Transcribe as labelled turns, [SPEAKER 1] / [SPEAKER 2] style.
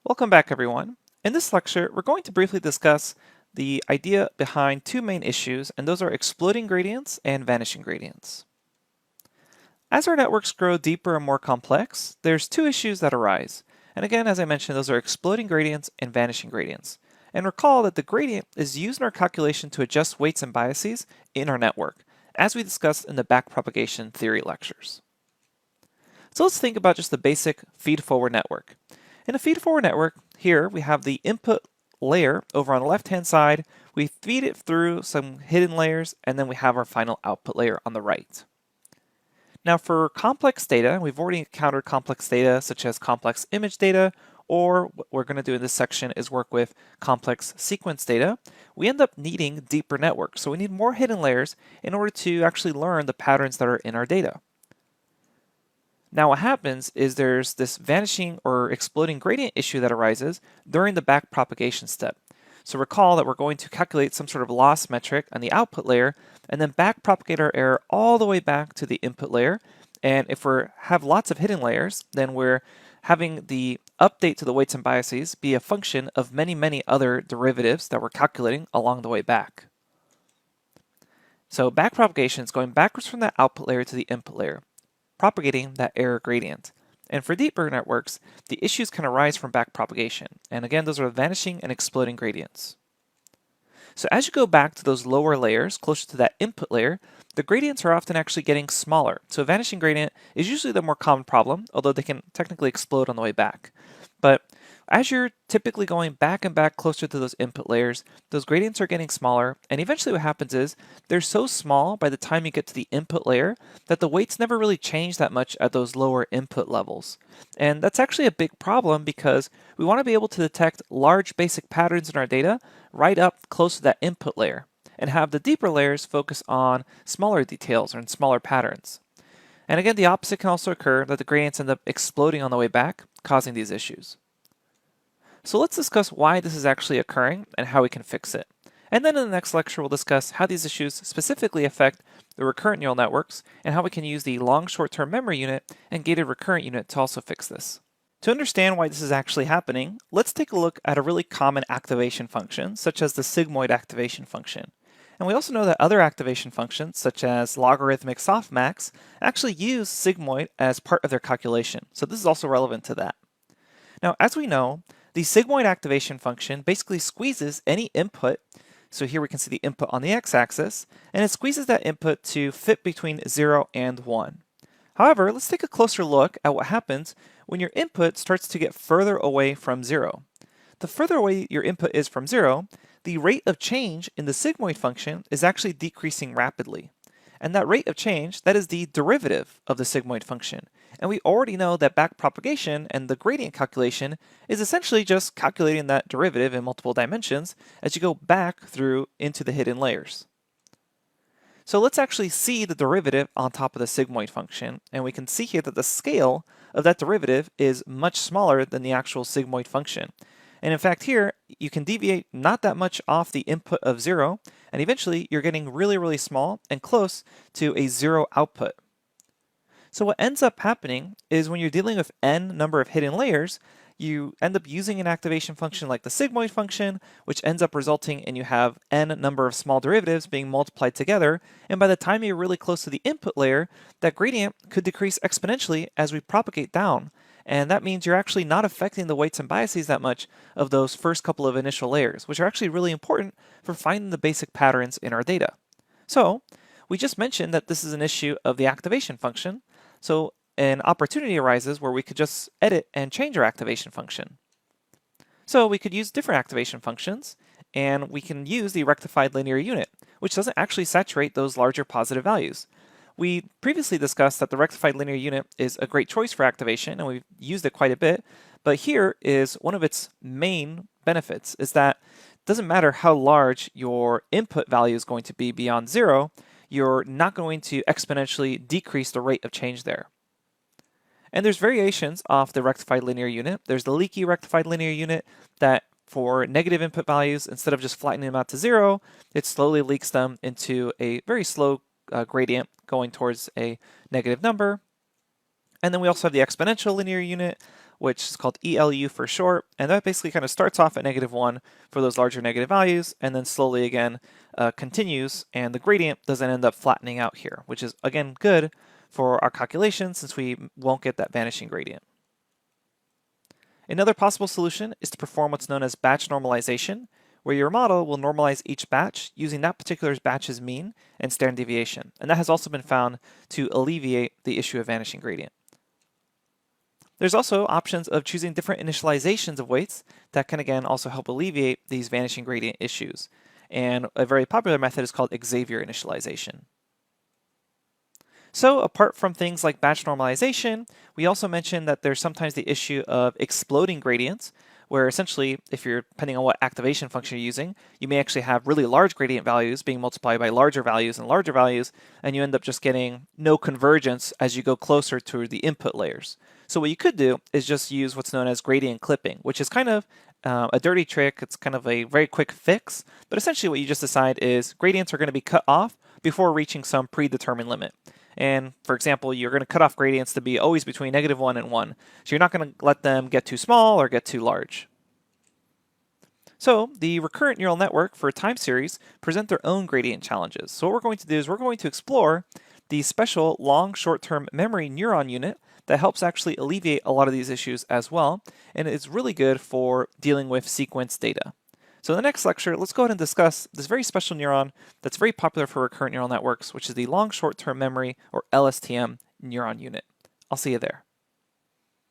[SPEAKER 1] Welcome back, everyone. In this lecture, we're going to briefly discuss the idea behind two main issues, and those are exploding gradients and vanishing gradients. As our networks grow deeper and more complex, there's two issues that arise. And again, as I mentioned, those are exploding gradients and vanishing gradients. And recall that the gradient is used in our calculation to adjust weights and biases in our network, as we discussed in the backpropagation theory lectures. So let's think about just the basic feed-forward network. In a feed-forward network, here we have the input layer over on the left-hand side. We feed it through some hidden layers, and then we have our final output layer on the right. Now for complex data, we've already encountered complex data such as complex image data, or what we're going to do in this section is work with complex sequence data. We end up needing deeper networks, so we need more hidden layers in order to actually learn the patterns that are in our data. Now what happens is there's this vanishing or exploding gradient issue that arises during the backpropagation step. So recall that we're going to calculate some sort of loss metric on the output layer and then backpropagate our error all the way back to the input layer. And if we have lots of hidden layers, then we're having the update to the weights and biases be a function of many other derivatives that we're calculating along the way back. So backpropagation is going backwards from the output layer to the input layer, propagating that error gradient. And for deeper networks, the issues can arise from backpropagation. And again, those are vanishing and exploding gradients. So as you go back to those lower layers, closer to that input layer, the gradients are often actually getting smaller. So a vanishing gradient is usually the more common problem, although they can technically explode on the way back. But as you're typically going back and back closer to those input layers, those gradients are getting smaller, and eventually what happens is they're so small by the time you get to the input layer that the weights never really change that much at those lower input levels. And that's actually a big problem because we want to be able to detect large basic patterns in our data right up close to that input layer and have the deeper layers focus on smaller details or smaller patterns. And again, the opposite can also occur, that the gradients end up exploding on the way back, causing these issues. So let's discuss why this is actually occurring and how we can fix it. And then in the next lecture, we'll discuss how these issues specifically affect the recurrent neural networks and how we can use the long short-term memory unit and gated recurrent unit to also fix this. To understand why this is actually happening, let's take a look at a really common activation function, such as the sigmoid activation function. And we also know that other activation functions, such as logarithmic softmax, actually use sigmoid as part of their calculation. So this is also relevant to that. Now, as we know, the sigmoid activation function basically squeezes any input. So here we can see the input on the x-axis, and it squeezes that input to fit between 0 and 1. However, let's take a closer look at what happens when your input starts to get further away from 0. The further away your input is from 0, the rate of change in the sigmoid function is actually decreasing rapidly. And that rate of change, that is the derivative of the sigmoid function. And we already know that backpropagation and the gradient calculation is essentially just calculating that derivative in multiple dimensions as you go back through into the hidden layers. So let's actually see the derivative on top of the sigmoid function, and we can see here that the scale of that derivative is much smaller than the actual sigmoid function. And in fact here, you can deviate not that much off the input of 0, and eventually you're getting really small and close to a 0 output. So what ends up happening is when you're dealing with n number of hidden layers, you end up using an activation function like the sigmoid function, which ends up resulting in you have n number of small derivatives being multiplied together, and by the time you're really close to the input layer, that gradient could decrease exponentially as we propagate down. And that means you're actually not affecting the weights and biases that much of those first couple of initial layers, which are actually really important for finding the basic patterns in our data. So we just mentioned that this is an issue of the activation function. So an opportunity arises where we could just edit and change our activation function. So we could use different activation functions, and we can use the rectified linear unit, which doesn't actually saturate those larger positive values. We previously discussed that the rectified linear unit is a great choice for activation, and we've used it quite a bit, but here is one of its main benefits, is that it doesn't matter how large your input value is going to be beyond 0, you're not going to exponentially decrease the rate of change there. And there's variations off the rectified linear unit. There's the leaky rectified linear unit that for negative input values, instead of just flattening them out to 0, it slowly leaks them into a very slow gradient going towards a negative number. And then we also have the exponential linear unit, which is called ELU for short, and that basically kind of starts off at -1 for those larger negative values, and then slowly again continues, and the gradient doesn't end up flattening out here, which is again good for our calculation since we won't get that vanishing gradient. Another possible solution is to perform what's known as batch normalization, where your model will normalize each batch using that particular batch's mean and standard deviation, and that has also been found to alleviate the issue of vanishing gradient. There's also options of choosing different initializations of weights that can again also help alleviate these vanishing gradient issues, and a very popular method is called Xavier initialization. So apart from things like batch normalization, we also mentioned that there's sometimes the issue of exploding gradients, where essentially, if you're depending on what activation function you're using, you may actually have really large gradient values being multiplied by larger values, and you end up just getting no convergence as you go closer to the input layers. So what you could do is just use what's known as gradient clipping, which is kind of a dirty trick. It's kind of a very quick fix, but essentially what you just decide is gradients are going to be cut off before reaching some predetermined limit. And for example, you're going to cut off gradients to be always between -1 and 1. So you're not going to let them get too small or get too large. So the recurrent neural network for time series present their own gradient challenges. So what we're going to do is we're going to explore the special long short-term memory neuron unit that helps actually alleviate a lot of these issues as well. And it's really good for dealing with sequence data. So in the next lecture, let's go ahead and discuss this very special neuron that's very popular for recurrent neural networks, which is the long short-term memory, or LSTM, neuron unit. I'll see you there.